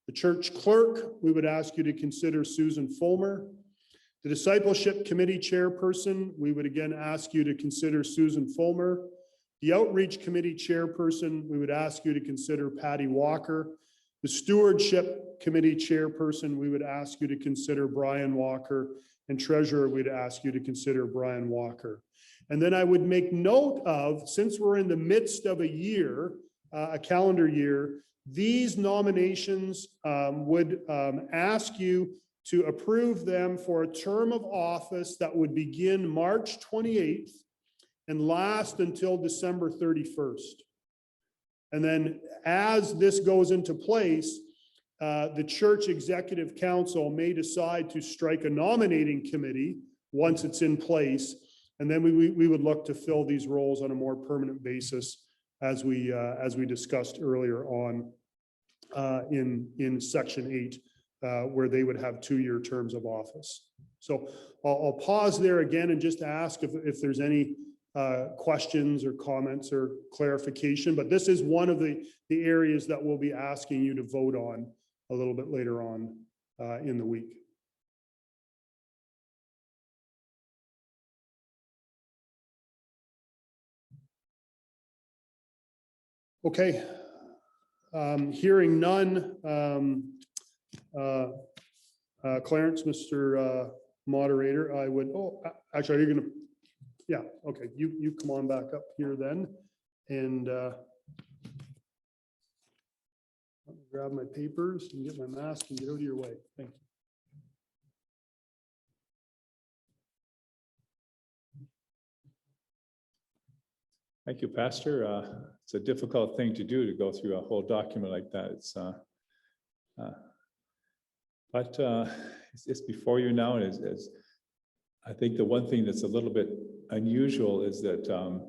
The church clerk, we would ask you to consider Susan Fulmer. The discipleship committee chairperson, we would again ask you to consider Susan Fulmer. The outreach committee chairperson, we would ask you to consider Patty Walker. The stewardship committee chairperson, we would ask you to consider Brian Walker. And treasurer, we'd ask you to consider Brian Walker. And then I would make note of, since we're in the midst of a year, a calendar year, these nominations would ask you to approve them for a term of office that would begin March 28th and last until December 31st. And then as this goes into place, the church executive council may decide to strike a nominating committee once it's in place. And then we would look to fill these roles on a more permanent basis as we discussed earlier on in section 8, where they would have 2-year terms of office. So I'll pause there again and just ask if there's any questions or comments or clarification, but this is one of the areas that we'll be asking you to vote on a little bit later on in the week. Okay, hearing none, Clarence, Mr. Moderator, I would, actually, are you gonna, yeah, okay, you come on back up here then, and let me grab my papers and get my mask and get out of your way. Thank you. Thank you, Pastor. It's a difficult thing to do, to go through a whole document like that. It's before you now. I think the one thing that's a little bit unusual is that the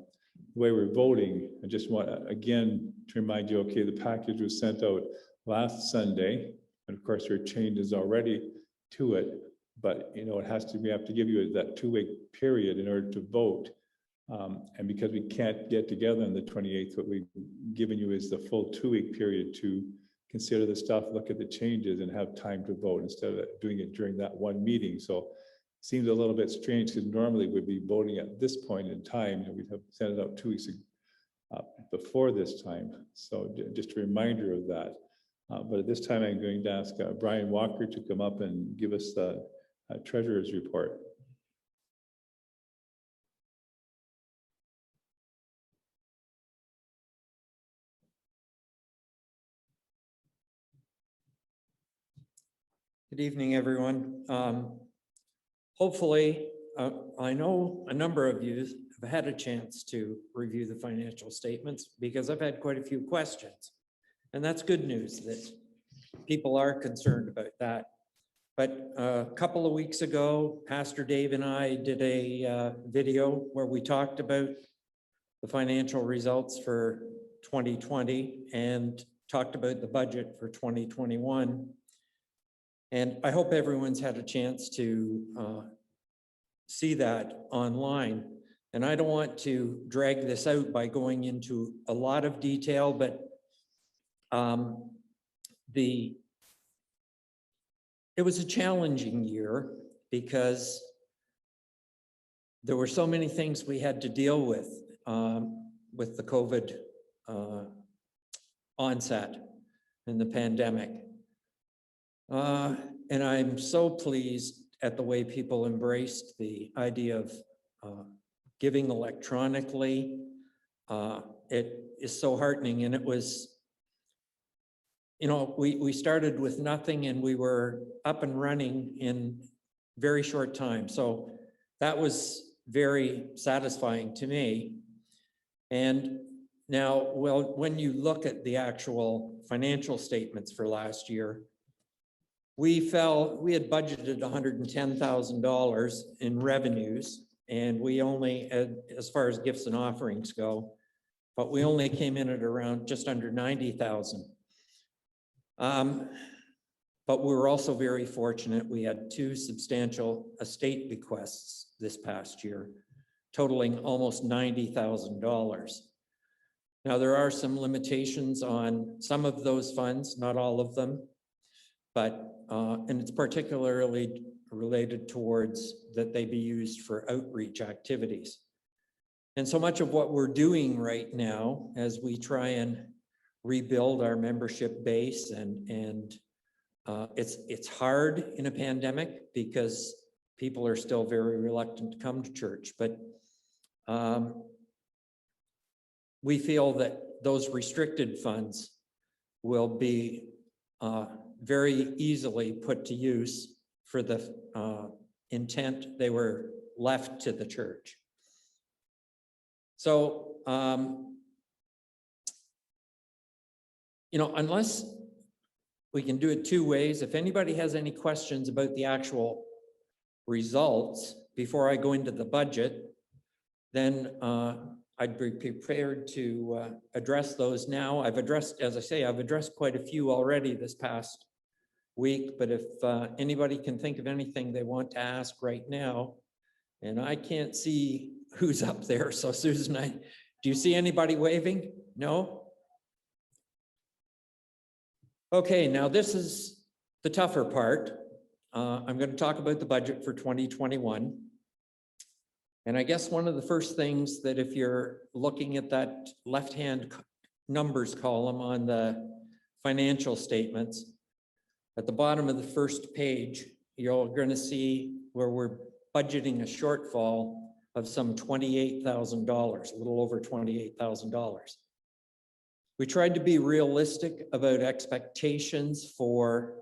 way we're voting, I just want again to remind you, okay, the package was sent out last Sunday, and of course there are changes already to it, but you know, we have to give you that 2-week period in order to vote. And because we can't get together on the 28th, what we've given you is the full 2-week period to consider the stuff, look at the changes, and have time to vote instead of doing it during that one meeting. So it seems a little bit strange, because normally we'd be voting at this point in time, and we'd have sent it out 2 weeks before this time. So just a reminder of that. But at this time, I'm going to ask Brian Walker to come up and give us the treasurer's report. Good evening, everyone. Hopefully, I know a number of you have had a chance to review the financial statements, because I've had quite a few questions. And that's good news that people are concerned about that. But a couple of weeks ago, Pastor Dave and I did a video where we talked about the financial results for 2020 and talked about the budget for 2021. And I hope everyone's had a chance to see that online. And I don't want to drag this out by going into a lot of detail, but it was a challenging year because there were so many things we had to deal with the COVID onset and the pandemic. And I'm so pleased at the way people embraced the idea of giving electronically. It is so heartening, and it was, you know, we started with nothing and we were up and running in very short time. So that was very satisfying to me. And now, well, when you look at the actual financial statements for last year, we had budgeted $110,000 in revenues, and we only, as far as gifts and offerings go, but we only came in at around just under 90,000. But we were also very fortunate. We had 2 substantial estate bequests this past year, totaling almost $90,000. Now, there are some limitations on some of those funds, not all of them, but, and it's particularly related towards that they be used for outreach activities. And so much of what we're doing right now as we try and rebuild our membership base, and it's hard in a pandemic because people are still very reluctant to come to church. But we feel that those restricted funds will be very easily put to use for the intent they were left to the church. So, unless we can do it two ways, if anybody has any questions about the actual results before I go into the budget, then I'd be prepared to address those now. I've addressed, as I say, I've addressed quite a few already this past week, but if anybody can think of anything they want to ask right now, and I can't see who's up there. So Susan, do you see anybody waving? No? Okay, now this is the tougher part. I'm going to talk about the budget for 2021. And I guess one of the first things that if you're looking at that left-hand numbers column on the financial statements, at the bottom of the first page, you're going to see where we're budgeting a shortfall of some $28,000, a little over $28,000. We tried to be realistic about expectations for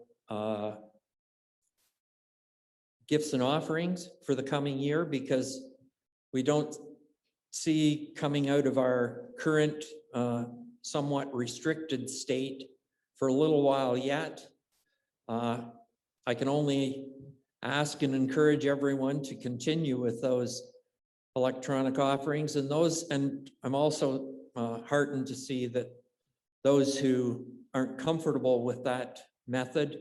gifts and offerings for the coming year, because we don't see coming out of our current somewhat restricted state for a little while yet. I can only ask and encourage everyone to continue with those electronic offerings and I'm also heartened to see that those who aren't comfortable with that method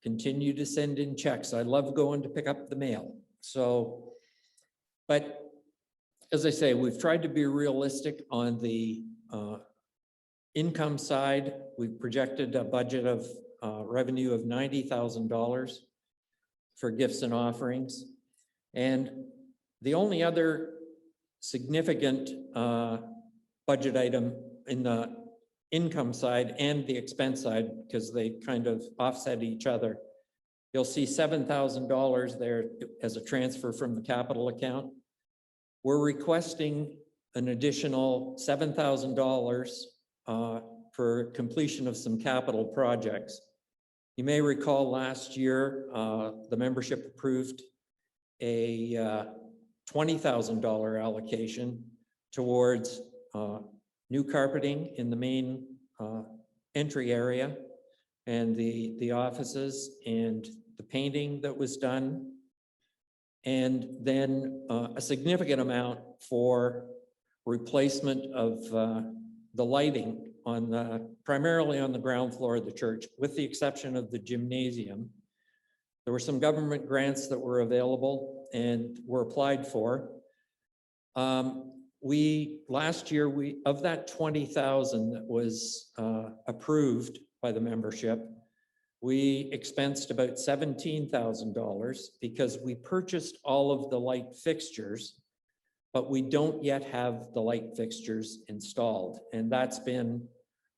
continue to send in checks. I love going to pick up the mail. So, but as I say, we've tried to be realistic on the income side. We've projected a budget of revenue of $90,000 for gifts and offerings. And the only other significant budget item in the income side and the expense side, because they kind of offset each other, you'll see $7,000 there as a transfer from the capital account. We're requesting an additional $7,000 for completion of some capital projects. You may recall last year, the membership approved a $20,000 allocation towards new carpeting in the main entry area and the offices and the painting that was done. And then a significant amount for replacement of the lighting on primarily on the ground floor of the church, with the exception of the gymnasium. There were some government grants that were available and were applied for. Last year, of that 20,000 that was approved by the membership, we expensed about $17,000 because we purchased all of the light fixtures, but we don't yet have the light fixtures installed. And that's been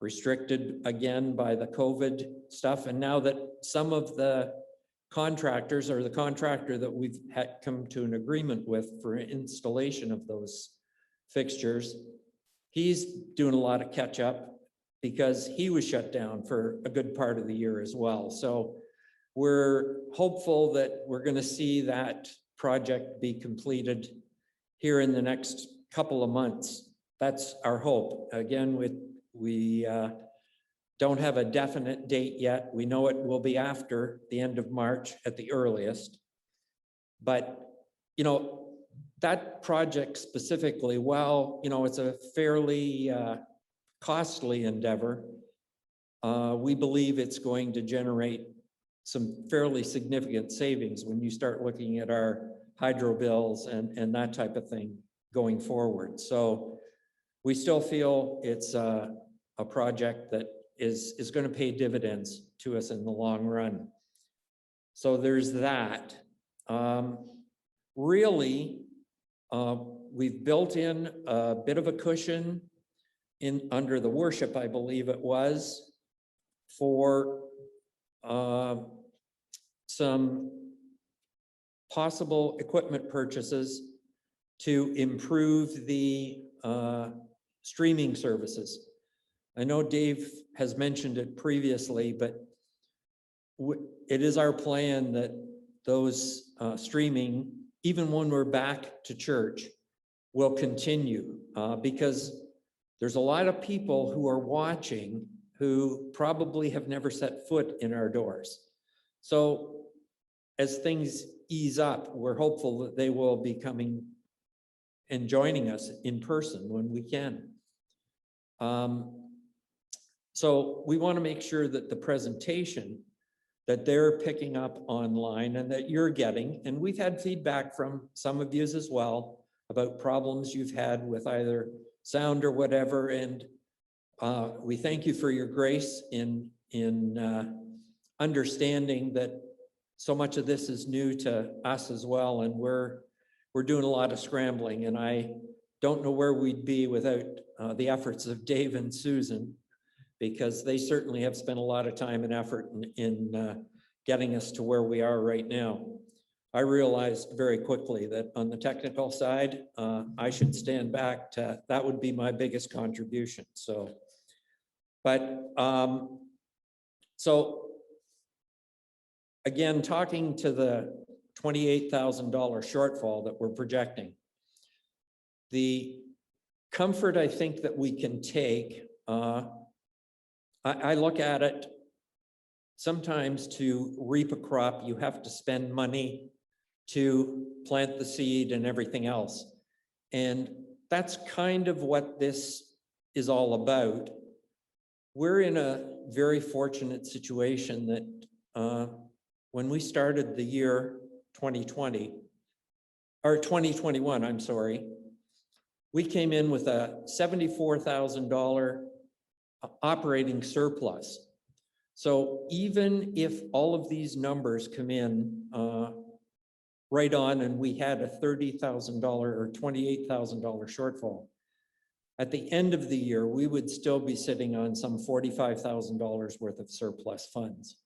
restricted again by the COVID stuff. And now that some of the contractors, or the contractor that we've had come to an agreement with for installation of those fixtures, he's doing a lot of catch up because he was shut down for a good part of the year as well. So we're hopeful that we're going to see that project be completed here in the next couple of months. That's our hope. Again, we don't have a definite date yet. We know it will be after the end of March at the earliest. But, that project specifically, while, it's a fairly costly endeavor, we believe it's going to generate some fairly significant savings when you start looking at our hydro bills and that type of thing going forward. So we still feel it's a project that is going to pay dividends to us in the long run. So there's that. Really, we've built in a bit of a cushion under the worship, I believe it was, for some possible equipment purchases to improve the streaming services. I know Dave has mentioned it previously, but it is our plan that those streaming, even when we're back to church, will continue because there's a lot of people who are watching who probably have never set foot in our doors. So as things ease up, we're hopeful that they will be coming and joining us in person when we can. So we want to make sure that the presentation that they're picking up online and that you're getting, and we've had feedback from some of you as well about problems you've had with either sound or whatever, and we thank you for your grace in understanding that so much of this is new to us as well, and we're doing a lot of scrambling, and I don't know where we'd be without the efforts of Dave and Susan, because they certainly have spent a lot of time and effort in getting us to where we are right now. I realized very quickly that on the technical side, I should stand back that would be my biggest contribution. So, but, so again, talking to the $28,000 shortfall that we're projecting, the comfort I think that we can take, I look at it, sometimes to reap a crop, you have to spend money to plant the seed and everything else. And that's kind of what this is all about. We're in a very fortunate situation that when we started the year 2020, or 2021, I'm sorry, we came in with a $74,000 operating surplus. So even if all of these numbers come in right on and we had a $30,000 or $28,000 shortfall, at the end of the year, we would still be sitting on some $45,000 worth of surplus funds.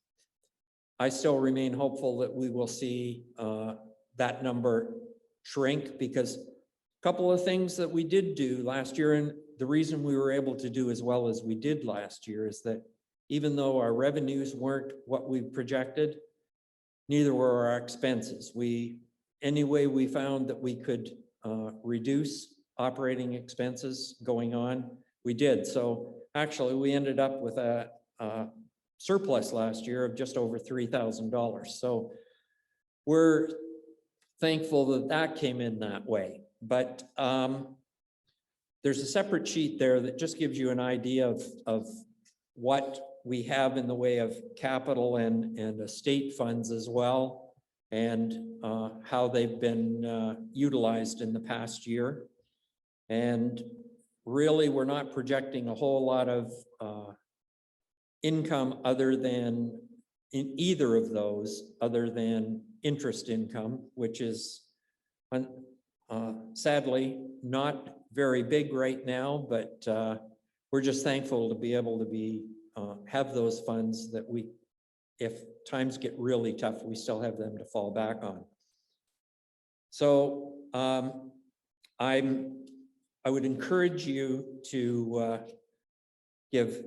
I still remain hopeful that we will see that number shrink, because a couple of things that we did do last year, and the reason we were able to do as well as we did last year, is that even though our revenues weren't what we projected, neither were our expenses. Any way we found that we could reduce operating expenses going on, we did. So actually we ended up with a surplus last year of just over $3,000. So we're thankful that that came in that way. But there's a separate sheet there that just gives you an idea of what we have in the way of capital and estate funds as well, and how they've been utilized in the past year. And really, we're not projecting a whole lot of income other than in either of those, other than interest income, which is sadly not very big right now, but we're just thankful to be able to have those funds that we, if times get really tough, we still have them to fall back on. So I would encourage you to give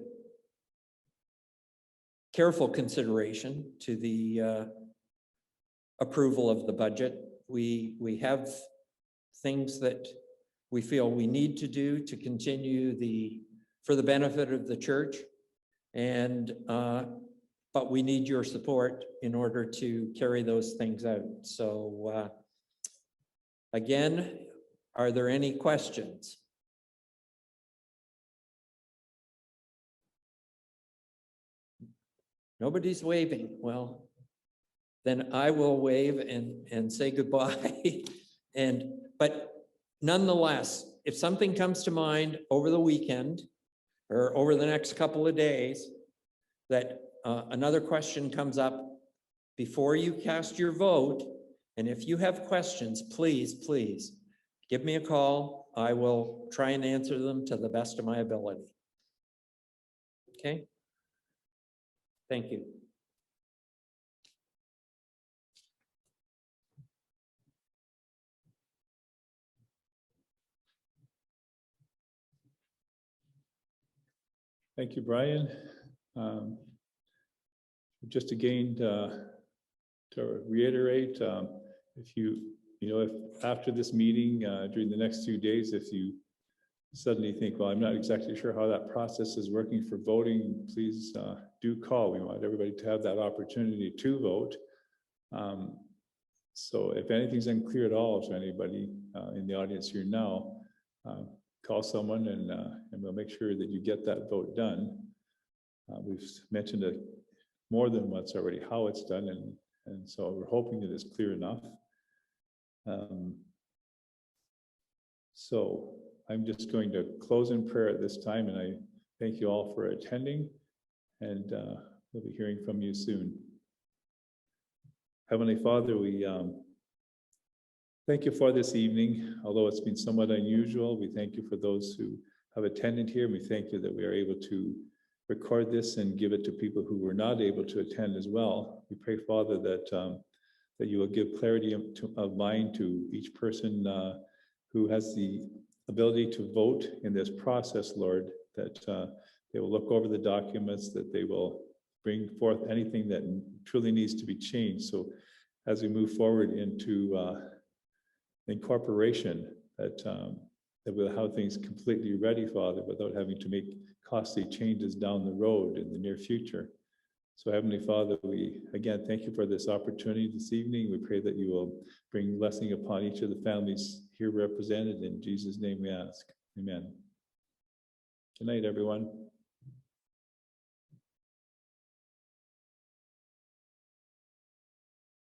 careful consideration to the approval of the budget. We have things that we feel we need to do to continue for the benefit of the church, and but we need your support in order to carry those things out. So again, are there any questions? Nobody's waving. Well, then I will wave and say goodbye. But nonetheless, if something comes to mind over the weekend or over the next couple of days, that another question comes up before you cast your vote, and if you have questions, please give me a call. I will try and answer them to the best of my ability. Okay? Thank you. Thank you, Brian. Just again, to reiterate, if if after this meeting, during the next few days, if you suddenly think, well, I'm not exactly sure how that process is working for voting, please do call. We want everybody to have that opportunity to vote. So if anything's unclear at all to anybody in the audience here now, call someone and we'll make sure that you get that vote done. We've mentioned it more than once already how it's done, and so we're hoping that it's clear enough. So I'm just going to close in prayer at this time, and I thank you all for attending, and we'll be hearing from you soon. Heavenly Father, we thank you for this evening. Although it's been somewhat unusual, we thank you for those who have attended here. We thank you that we are able to record this and give it to people who were not able to attend as well. We pray, Father, that you will give clarity of mind to each person who has the ability to vote in this process, Lord, that they will look over the documents, that they will bring forth anything that truly needs to be changed. So as we move forward into incorporation, that we'll have things completely ready, Father, without having to make costly changes down the road in the near future. So Heavenly Father, we again thank you for this opportunity this evening. We pray that you will bring blessing upon each of the families here represented. In Jesus' name we ask. Amen. Good night, everyone.